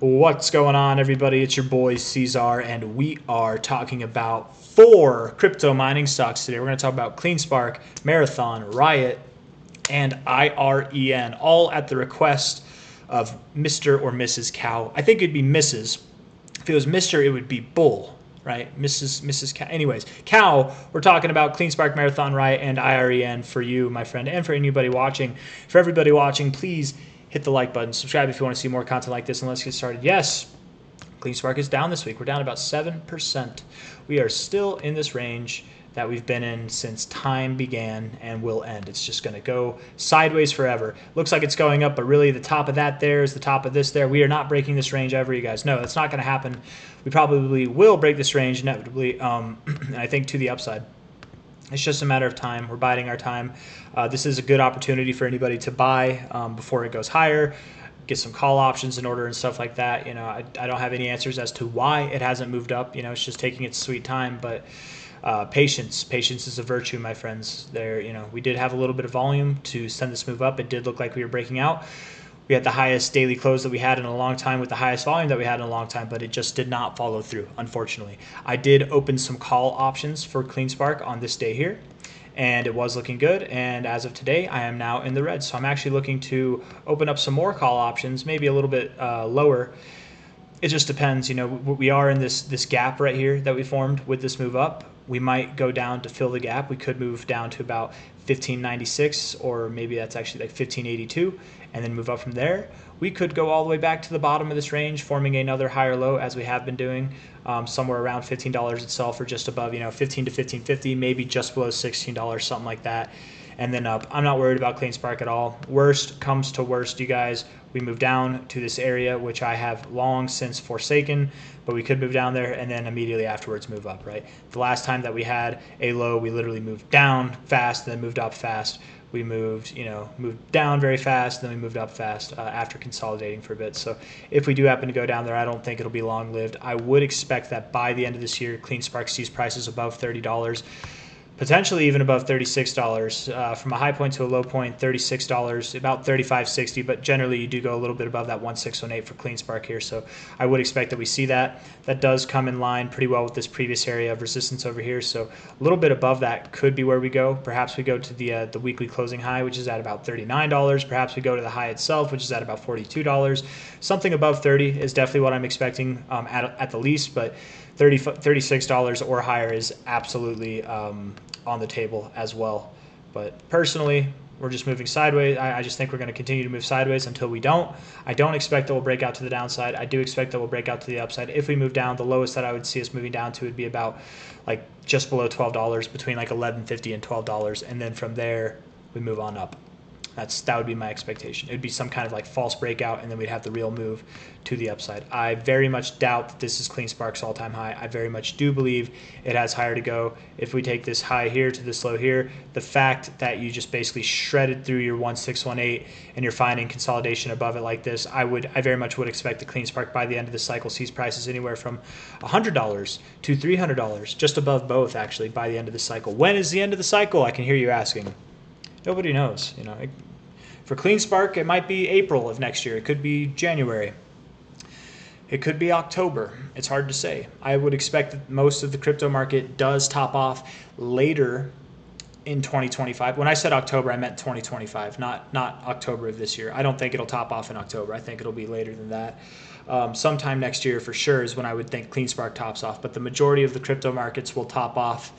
What's going on, everybody? It's your boy C-Zar, and we are talking about 4 crypto mining stocks today. We're going to talk about CleanSpark, Marathon, Riot, and Iren, all at the request of Mr. or Mrs. Cow. I think it'd be Mrs. If it was Mr., it would be Bull, right? Mrs. Cow. Anyways, Cow, we're talking about CleanSpark, Marathon, Riot, and Iren for you, my friend, and for anybody watching. For everybody watching, please hit the like button, subscribe if you want to see more content like this, and let's get started. Yes, CleanSpark is down this week. We're down about 7%. We are still in this range that we've been in since time began and will end. It's just going to go sideways forever. Looks like it's going up, but really the top of that there is the top of this there. We are not breaking this range ever, you guys. No, that's not going to happen. We probably will break this range inevitably, I think to the upside. It's just a matter of time. We're biding our time. This is a good opportunity for anybody to buy before it goes higher, get some call options in order and stuff like that. You know, I don't have any answers as to why it hasn't moved up. You know, it's just taking its sweet time. But patience is a virtue, my friends. There, you know, we did have a little bit of volume to send this move up. It did look like we were breaking out. We had the highest daily close that we had in a long time with the highest volume that we had in a long time, but it just did not follow through, unfortunately. I did open some call options for CleanSpark on this day here, and it was looking good. And as of today, I am now in the red. So I'm actually looking to open up some more call options, maybe a little bit lower. It just depends. You know, we are in this gap right here that we formed with this move up. We might go down to fill the gap. We could move down to about 1596, or maybe that's actually like 1582, and then move up from there. We could go all the way back to the bottom of this range, forming another higher low as we have been doing, somewhere around $15 itself, or just above, you know, 15 to 15.50, maybe just below $16, something like that, and then up. I'm not worried about CleanSpark at all. Worst comes to worst, you guys, we move down to this area, which I have long since forsaken, but we could move down there and then immediately afterwards move up, right? The last time that we had a low, we literally moved down fast, then moved up fast. We moved down very fast, then we moved up fast after consolidating for a bit. So if we do happen to go down there, I don't think it'll be long-lived. I would expect that by the end of this year, CleanSpark sees prices above $30, potentially even above $36. From a high point to a low point, $36, about $35.60, but generally you do go a little bit above that 1618 for CleanSpark here. So I would expect that we see that. That does come in line pretty well with this previous area of resistance over here. So a little bit above that could be where we go. Perhaps we go to the weekly closing high, which is at about $39. Perhaps we go to the high itself, which is at about $42. Something above 30 is definitely what I'm expecting at the least, but $36 or higher is absolutely on the table as well. But personally, we're just moving sideways. I just think we're going to continue to move sideways until we don't. I don't expect that we'll break out to the downside. I do expect that we'll break out to the upside. If we move down, the lowest that I would see us moving down to would be about like just below $12, between like $11.50 and $12, and then from there we move on up. That would be my expectation. It would be some kind of like false breakout, and then we'd have the real move to the upside. I very much doubt that this is CleanSpark's all-time high. I very much do believe it has higher to go. If we take this high here to this low here, the fact that you just basically shredded through your 1618 and you're finding consolidation above it like this, I very much would expect the CleanSpark by the end of the cycle sees prices anywhere from $100 to $300, just above both actually by the end of the cycle. When is the end of the cycle? I can hear you asking. Nobody knows, you know. For CleanSpark, it might be April of next year. It could be January. It could be October. It's hard to say. I would expect that most of the crypto market does top off later in 2025. When I said October, I meant 2025, not October of this year. I don't think it'll top off in October. I think it'll be later than that. Sometime next year for sure is when I would think CleanSpark tops off. But the majority of the crypto markets will top off,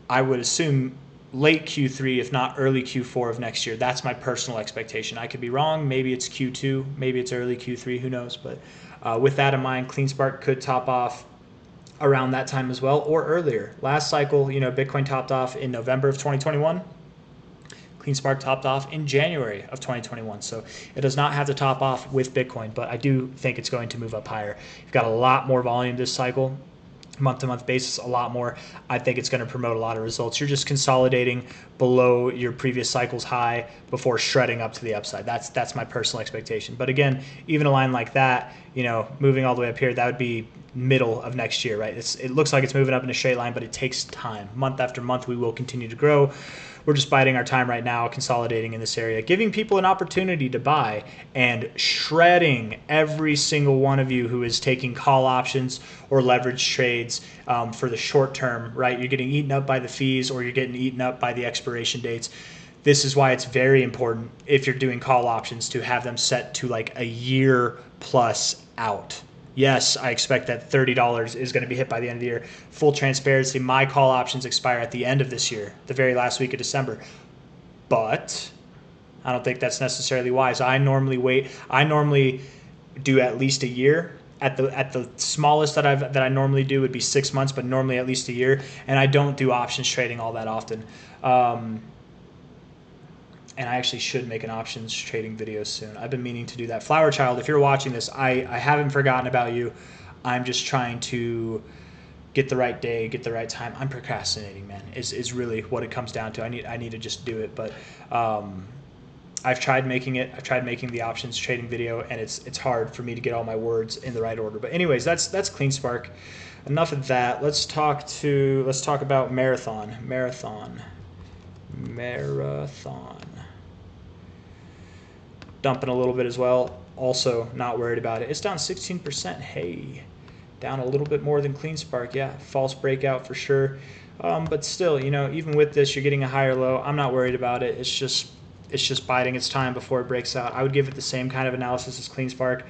I would assume, late Q3, if not early Q4 of next year. That's my personal expectation. I could be wrong. Maybe it's Q2. Maybe it's early Q3. Who knows? But with that in mind, CleanSpark could top off around that time as well, or earlier. Last cycle, you know, Bitcoin topped off in November of 2021. CleanSpark topped off in January of 2021. So it does not have to top off with Bitcoin, but I do think it's going to move up higher. You've got a lot more volume this cycle, month-to-month basis, a lot more. I think it's going to promote a lot of results. You're just consolidating below your previous cycle's high before shredding up to the upside. That's my personal expectation. But again, even a line like that, you know, moving all the way up here, that would be middle of next year, right? It looks like it's moving up in a straight line, but it takes time. Month after month, we will continue to grow. We're just biding our time right now, consolidating in this area, giving people an opportunity to buy, and shredding every single one of you who is taking call options or leverage trades for the short term, right? You're getting eaten up by the fees, or you're getting eaten up by the expiration dates. This is why it's very important, if you're doing call options, to have them set to like a year plus out. Yes, I expect that $30 is going to be hit by the end of the year. Full transparency, my call options expire at the end of this year, the very last week of December. But I don't think that's necessarily wise. I normally do at least a year. At the smallest that I normally do would be 6 months, but normally at least a year. And I don't do options trading all that often. And I actually should make an options trading video soon. I've been meaning to do that. Flower Child, if you're watching this, I haven't forgotten about you. I'm just trying to get the right day, get the right time. I'm procrastinating, man, is really what it comes down to. I need to just do it. But I've tried making it. I've tried making the options trading video, and it's hard for me to get all my words in the right order. But anyways, that's CleanSpark. Enough of that. Let's talk about Marathon. Dumping a little bit as well. Also not worried about it. It's down 16%. Hey, down a little bit more than CleanSpark. Yeah, false breakout for sure. But still, even with this, you're getting a higher low. I'm not worried about it. It's just biding its time before it breaks out. I would give it the same kind of analysis as CleanSpark.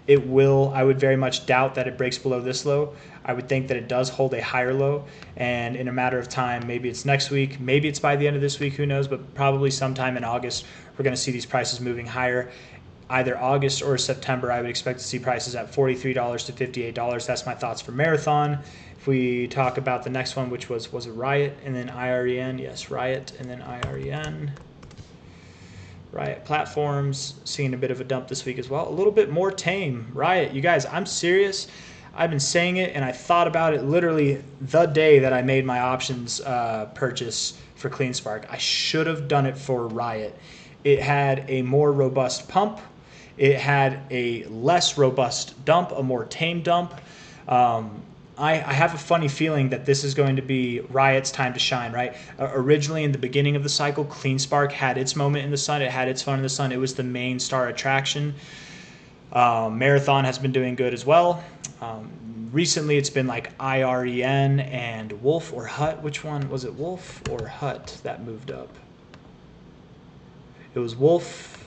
I would very much doubt that it breaks below this low. I would think that it does hold a higher low, and in a matter of time, maybe it's next week, maybe it's by the end of this week, who knows, but probably sometime in August, we're going to see these prices moving higher. Either August or September, I would expect to see prices at $43 to $58. That's my thoughts for Marathon. If we talk about the next one, which was it Riot and then Iren? Yes, Riot and then Iren. Riot Platforms seeing a bit of a dump this week as well. A little bit more tame. Riot, you guys, I'm serious. I've been saying it, and I thought about it literally the day that I made my options purchase for CleanSpark. I should have done it for Riot. It had a more robust pump. It had a less robust dump, a more tame dump. I have a funny feeling that this is going to be Riot's time to shine, right? Originally, in the beginning of the cycle, CleanSpark had its moment in the sun. It had its fun in the sun. It was the main star attraction. Marathon has been doing good as well. Recently, it's been like Iren and Wolf or Hut. Which one was it, Wolf or Hut, that moved up? It was Wolf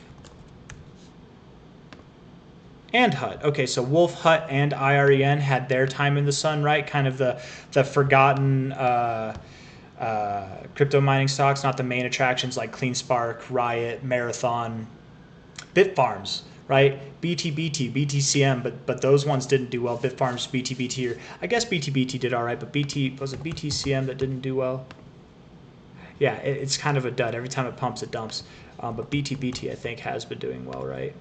and Hut. Okay, so Wolf, Hut, and Iren had their time in the sun, right? Kind of the forgotten crypto mining stocks, not the main attractions like CleanSpark, Riot, Marathon, Bitfarms, right? BTBT, BTCM, but those ones didn't do well. Bitfarms, BTBT, or I guess BTBT did all right, but was it BTCM that didn't do well? Yeah, it's kind of a dud. Every time it pumps, it dumps. But BTBT, I think, has been doing well, right?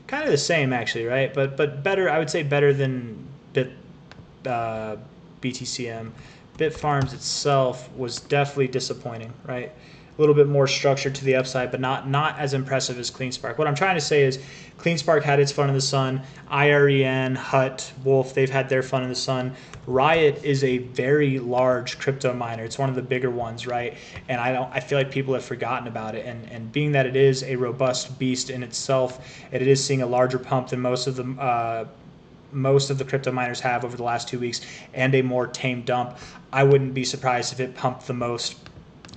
Kind of the same, actually, right? But better, I would say better than BTCM. Bitfarms itself was definitely disappointing, right? A little bit more structure to the upside, but not as impressive as CleanSpark. What I'm trying to say is CleanSpark had its fun in the sun. Iren, Hut, Wolf, they've had their fun in the sun. Riot is a very large crypto miner. It's one of the bigger ones, right? And I feel like people have forgotten about it. And being that it is a robust beast in itself, and it is seeing a larger pump than most of the crypto miners have over the last 2 weeks, and a more tame dump, I wouldn't be surprised if it pumped the most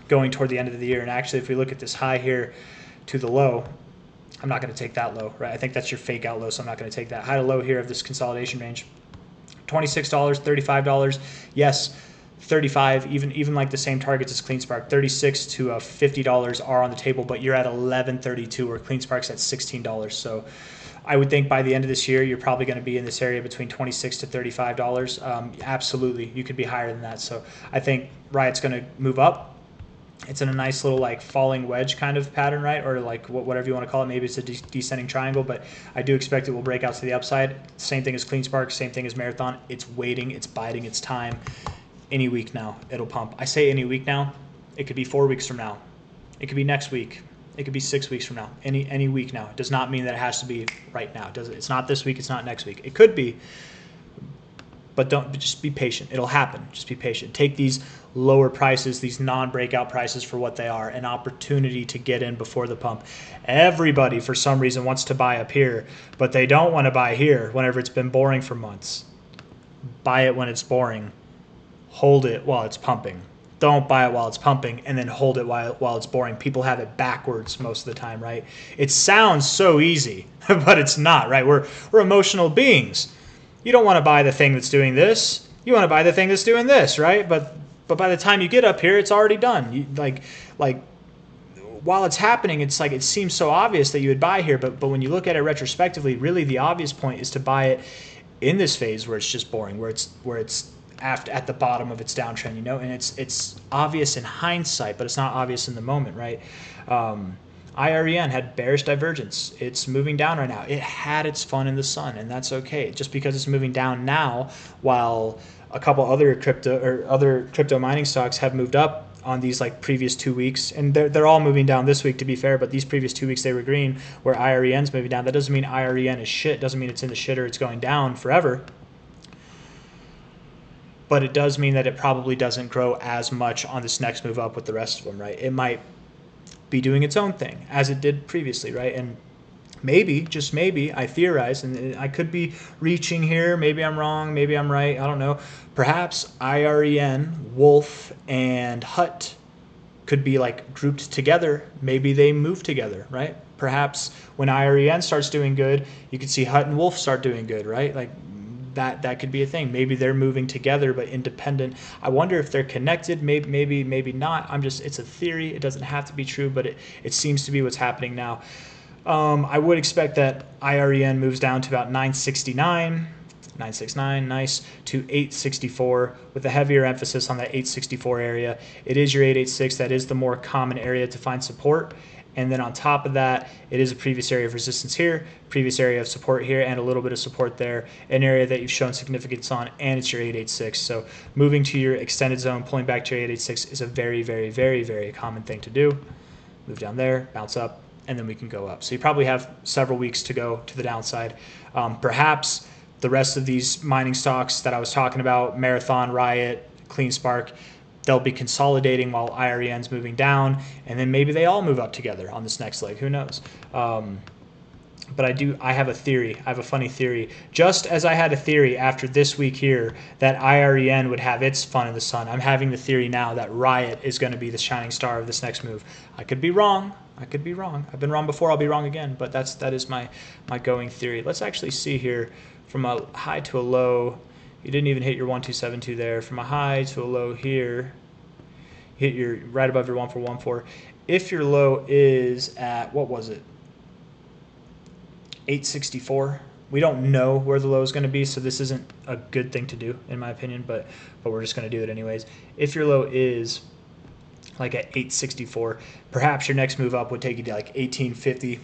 going toward the end of the year. And actually, if we look at this high here to the low, I'm not going to take that low, right? I think that's your fake out low, so I'm not going to take that. High to low here of this consolidation range, $26, $35. Yes, 35, even like the same targets as CleanSpark, $36 to $50 are on the table, but you're at $11.32, where CleanSpark's at $16. So I would think by the end of this year, you're probably going to be in this area between $26 to $35. Absolutely, you could be higher than that. So I think Riot's going to move up. It's in a nice little like falling wedge kind of pattern, right? Or like whatever you want to call it. Maybe it's a descending triangle, but I do expect it will break out to the upside. Same thing as CleanSpark, same thing as Marathon. It's waiting, it's biding its time. Any week now, it'll pump. I say any week now. It could be 4 weeks from now. It could be next week. It could be 6 weeks from now. Any week now. It does not mean that it has to be right now. Does it? It's not this week. It's not next week. It could be, but just be patient. It'll happen. Just be patient. Take these lower prices, these non-breakout prices for what they are, an opportunity to get in before the pump. Everybody, for some reason, wants to buy up here, but they don't want to buy here whenever it's been boring for months. Buy it when it's boring. Hold it while it's pumping. Don't buy it while it's pumping and then hold it while it's boring. People have it backwards most of the time, right? It sounds so easy, but it's not, right? We're emotional beings. You don't want to buy the thing that's doing this. You want to buy the thing that's doing this, right? But by the time you get up here, it's already done. You, like while it's happening, it's like it seems so obvious that you would buy here, but when you look at it retrospectively, really the obvious point is to buy it in this phase where it's just boring, where it's at the bottom of its downtrend, you know, and it's obvious in hindsight, but it's not obvious in the moment, right? Iren had bearish divergence. It's moving down right now. It had its fun in the sun, and that's okay. Just because it's moving down now, while a couple other crypto mining stocks have moved up on these like previous 2 weeks, and they're all moving down this week, to be fair, but these previous 2 weeks they were green, where IREN's moving down. That doesn't mean IREN is shit. Doesn't mean it's in the shitter. It's going down forever. But it does mean that it probably doesn't grow as much on this next move up with the rest of them, right? It might be doing its own thing as it did previously, right? And maybe, just maybe, I theorize, and I could be reaching here. Maybe I'm wrong. Maybe I'm right. I don't know. Perhaps IREN, Wolf, and Hut could be like grouped together. Maybe they move together, right? Perhaps when IREN starts doing good, you could see Hut and Wolf start doing good, right? Like that could be a thing. Maybe they're moving together but independent. I wonder if they're connected. Maybe not. It's a theory. It doesn't have to be true, but it seems to be what's happening now. I would expect that IREN moves down to about 969, nice, to 864 with a heavier emphasis on that 864 area. It is your 886. That is the more common area to find support. And then on top of that, it is a previous area of resistance here, previous area of support here, and a little bit of support there, an area that you've shown significance on, and it's your 886. So moving to your extended zone, pulling back to your 886 is a very, very, very, very common thing to do. Move down there, bounce up, and then we can go up. So you probably have several weeks to go to the downside. Perhaps the rest of these mining stocks that I was talking about, Marathon, Riot, CleanSpark, they'll be consolidating while IREN's moving down, and then maybe they all move up together on this next leg. Who knows? But I have a theory. I have a funny theory. Just as I had a theory after this week here that IREN would have its fun in the sun, I'm having the theory now that Riot is going to be the shining star of this next move. I could be wrong. I've been wrong before. I'll be wrong again. But that is my going theory. Let's actually see here from a high to a low. You didn't even hit your 1272 there. From a high to a low here, hit your right above your 1414. If your low is at, what was it? 864. We don't know where the low is going to be, so this isn't a good thing to do, in my opinion, but we're just going to do it anyways. If your low is like at 864, perhaps your next move up would take you to like 1850,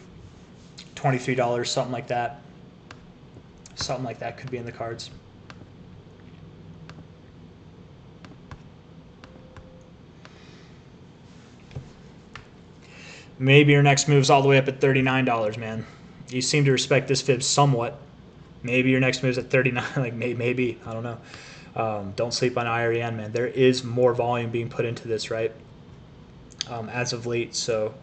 $23, something like that. Something like that could be in the cards. Maybe your next move's all the way up at $39, man. You seem to respect this fib somewhat. Maybe your next move's at 39, like maybe, I don't know. Don't sleep on IREN, man. There is more volume being put into this, right? As of late, so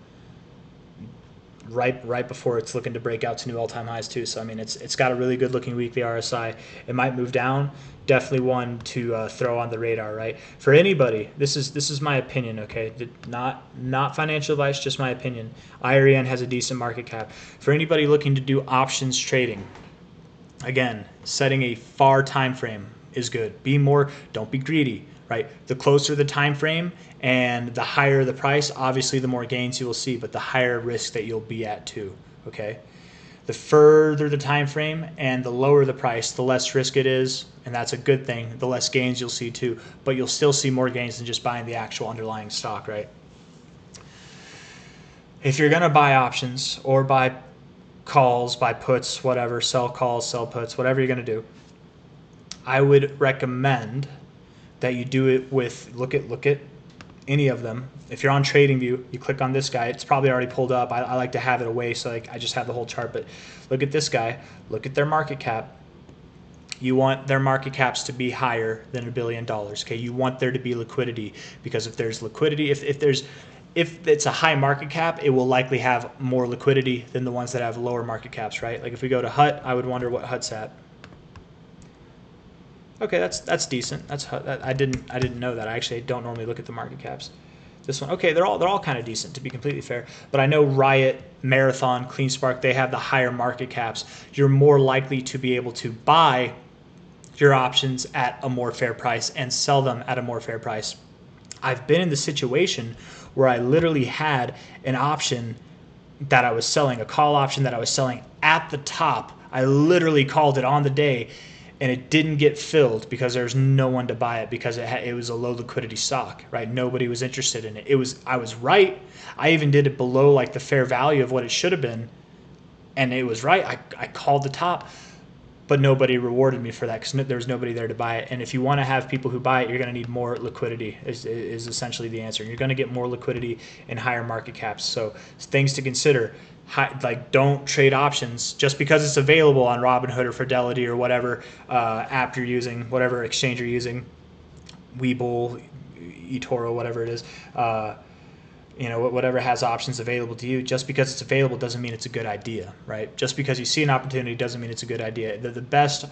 right before it's looking to break out to new all-time highs too. So I mean, it's got a really good looking weekly RSI. It might move down. Definitely one to throw on the radar, right? For anybody, this is my opinion, okay? Not financial advice, just my opinion. IREN has a decent market cap. For anybody looking to do options trading, again, setting a far time frame is good. Don't be greedy, right? The closer the time frame and the higher the price, obviously the more gains you will see, but the higher risk that you'll be at too, okay? The further the time frame and the lower the price, the less risk it is, and that's a good thing. The less gains you'll see too, but you'll still see more gains than just buying the actual underlying stock, right? If you're gonna buy options or buy calls, buy puts, whatever, sell calls, sell puts, whatever you're gonna do, I would recommend that you do it with, look at any of them. If you're on TradingView, you click on this guy. It's probably already pulled up. I like to have it away, so like I just have the whole chart. But look at this guy. Look at their market cap. You want their market caps to be higher than $1 billion. Okay, you want there to be liquidity, because if there's liquidity, if it's a high market cap, it will likely have more liquidity than the ones that have lower market caps, right? Like if we go to Hut, I would wonder what Hut's at. Okay, that's decent. That's Hut. I didn't know that. I actually don't normally look at the market caps. This one, okay, they're all kind of decent, to be completely fair. But I know Riot, Marathon, CleanSpark, they have the higher market caps. You're more likely to be able to buy your options at a more fair price and sell them at a more fair price. I've been in the situation where I literally had an option that I was selling, a call option that I was selling at the top. I literally called it on the day, and it didn't get filled because there's no one to buy it, because it was a low liquidity stock, right? Nobody was interested in it. I was right. I even did it below like the fair value of what it should have been, and it was right. I called the top, but nobody rewarded me for that because there was nobody there to buy it. And if you want to have people who buy it, you're going to need more liquidity is essentially the answer. You're going to get more liquidity in higher market caps. So things to consider. Like, don't trade options just because it's available on Robinhood or Fidelity or whatever app you're using, whatever exchange you're using, Webull, eToro, whatever it is. Whatever has options available to you. Just because it's available doesn't mean it's a good idea, right? Just because you see an opportunity doesn't mean it's a good idea. The best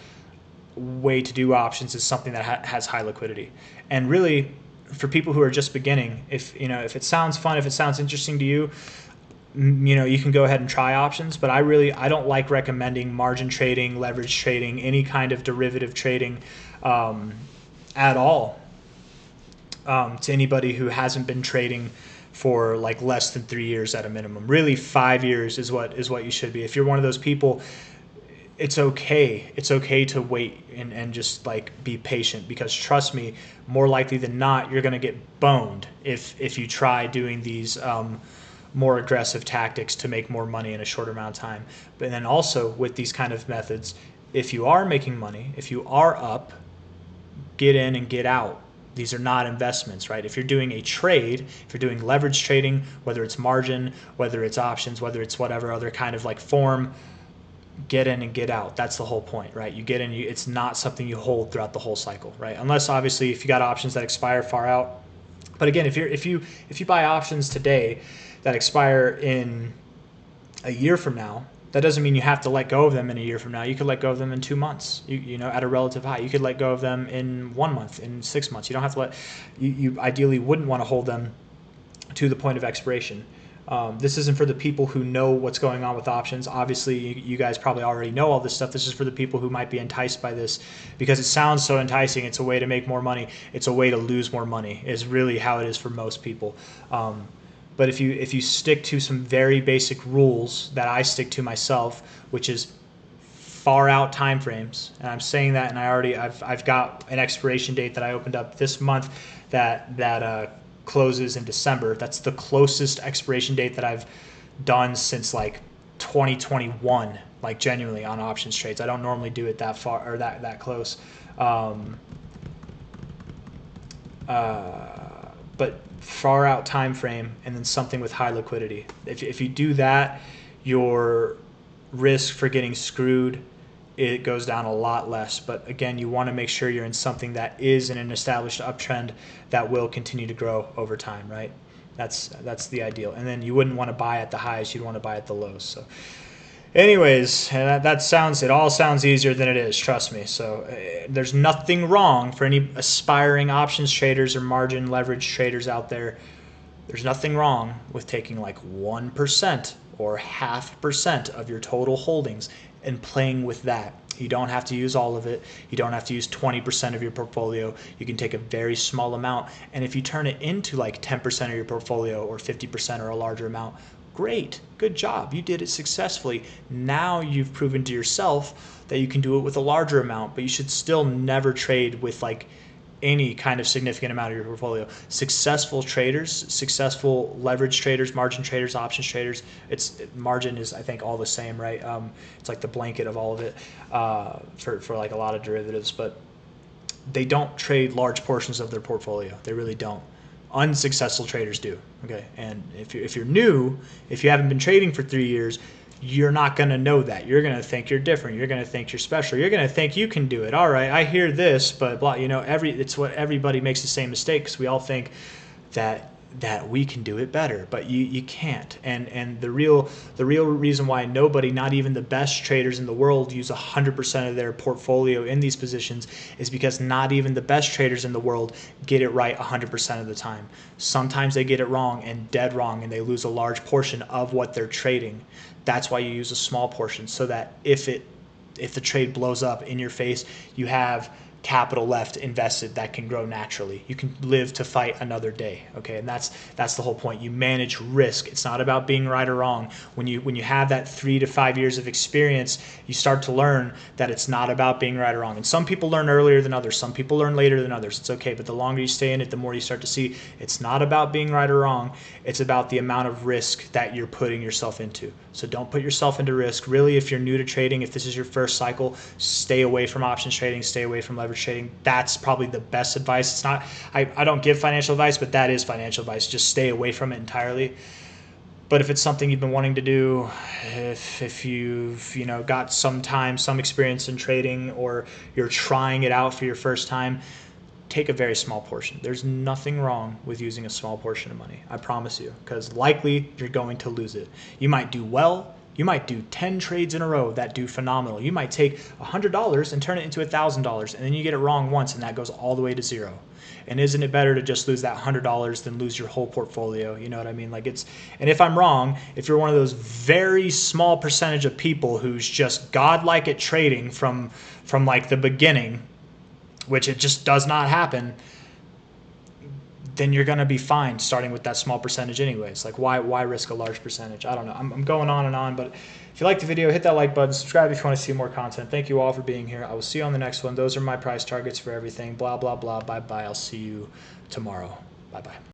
way to do options is something that has high liquidity. And really, for people who are just beginning, if it sounds fun, if it sounds interesting to you, you can go ahead and try options. But I don't like recommending margin trading, leverage trading, any kind of derivative trading at all to anybody who hasn't been trading for like less than 3 years at a minimum. Really, 5 years is what you should be. If you're one of those people, it's okay. It's okay to wait and just like be patient, because trust me, more likely than not, you're going to get boned if you try doing these more aggressive tactics to make more money in a shorter amount of time. But then also with these kind of methods, if you are making money, if you are up, get in and get out. These are not investments, right? If you're doing a trade, if you're doing leverage trading, whether it's margin, whether it's options, whether it's whatever other kind of like form, get in and get out. That's the whole point, right? You get in, it's not something you hold throughout the whole cycle, right? Unless obviously if you got options that expire far out. But again, if you buy options today that expire in a year from now, that doesn't mean you have to let go of them in a year from now. You could let go of them in 2 months, at a relative high. You could let go of them in 1 month, in 6 months. You don't have to you ideally wouldn't want to hold them to the point of expiration. This isn't for the people who know what's going on with options. Obviously, you guys probably already know all this stuff. This is for the people who might be enticed by this because it sounds so enticing. It's a way to make more money. It's a way to lose more money is really how it is for most people. But if you stick to some very basic rules that I stick to myself, which is far out time frames, and I'm saying that, and I've got an expiration date that I opened up this month that closes in December. That's the closest expiration date that I've done since like 2021, like genuinely on options trades. I don't normally do it that far or that close. But far out time frame, and then something with high liquidity. If you do that, your risk for getting screwed, it goes down a lot less. But again, you want to make sure you're in something that is in an established uptrend that will continue to grow over time, right? That's the ideal. And then you wouldn't want to buy at the highs, you'd want to buy at the lows. So anyways, it all sounds easier than it is, trust me. So there's nothing wrong for any aspiring options traders or margin leverage traders out there. There's nothing wrong with taking like 1% or 0.5% of your total holdings and playing with that. You don't have to use all of it. You don't have to use 20% of your portfolio. You can take a very small amount, and if you turn it into like 10% of your portfolio or 50% or a larger amount, great, good job, you did it successfully. Now you've proven to yourself that you can do it with a larger amount, but you should still never trade with like any kind of significant amount of your portfolio. Successful traders, successful leverage traders, margin traders, options traders, margin is I think all the same, right? It's like the blanket of all of it for like a lot of derivatives, but they don't trade large portions of their portfolio. They really don't. Unsuccessful traders do. Okay, and if you're new, if you haven't been trading for 3 years, you're not going to know that. You're going to think you're different. You're going to think you're special. You're going to think you can do it. All right, I hear this, but blah, you know, it's what everybody makes the same mistake, because we all think that we can do it better, but you can't. And the real reason why nobody, not even the best traders in the world, use 100% of their portfolio in these positions is because not even the best traders in the world get it right 100% of the time. Sometimes they get it wrong, and dead wrong, and they lose a large portion of what they're trading. That's why you use a small portion, so that if the trade blows up in your face, you have capital left invested that can grow naturally. You can live to fight another day. Okay, and that's the whole point. You manage risk. It's not about being right or wrong. When you have that 3 to 5 years of experience, you start to learn that it's not about being right or wrong. And some people learn earlier than others. Some people learn later than others. It's okay, but the longer you stay in it, the more you start to see it's not about being right or wrong. It's about the amount of risk that you're putting yourself into. So don't put yourself into risk. Really, if you're new to trading, if this is your first cycle, stay away from options trading, stay away from leverage trading. That's probably the best advice. It's not, I don't give financial advice, but that is financial advice. Just stay away from it entirely. But if it's something you've been wanting to do, if you've got some time, some experience in trading, or you're trying it out for your first time, take a very small portion. There's nothing wrong with using a small portion of money, I promise you, because likely you're going to lose it. You might do well. You might do 10 trades in a row that do phenomenal. You might take $100 and turn it into $1,000, and then you get it wrong once, and that goes all the way to zero. And isn't it better to just lose that $100 than lose your whole portfolio? You know what I mean? Like, it's, and if I'm wrong, if you're one of those very small percentage of people who's just godlike at trading from like the beginning, which it just does not happen, then you're going to be fine starting with that small percentage anyways. Like, why risk a large percentage? I don't know. I'm going on and on, but if you like the video, hit that like button, subscribe if you want to see more content. Thank you all for being here. I will see you on the next one. Those are my price targets for everything. Blah, blah, blah. Bye-bye. I'll see you tomorrow. Bye-bye.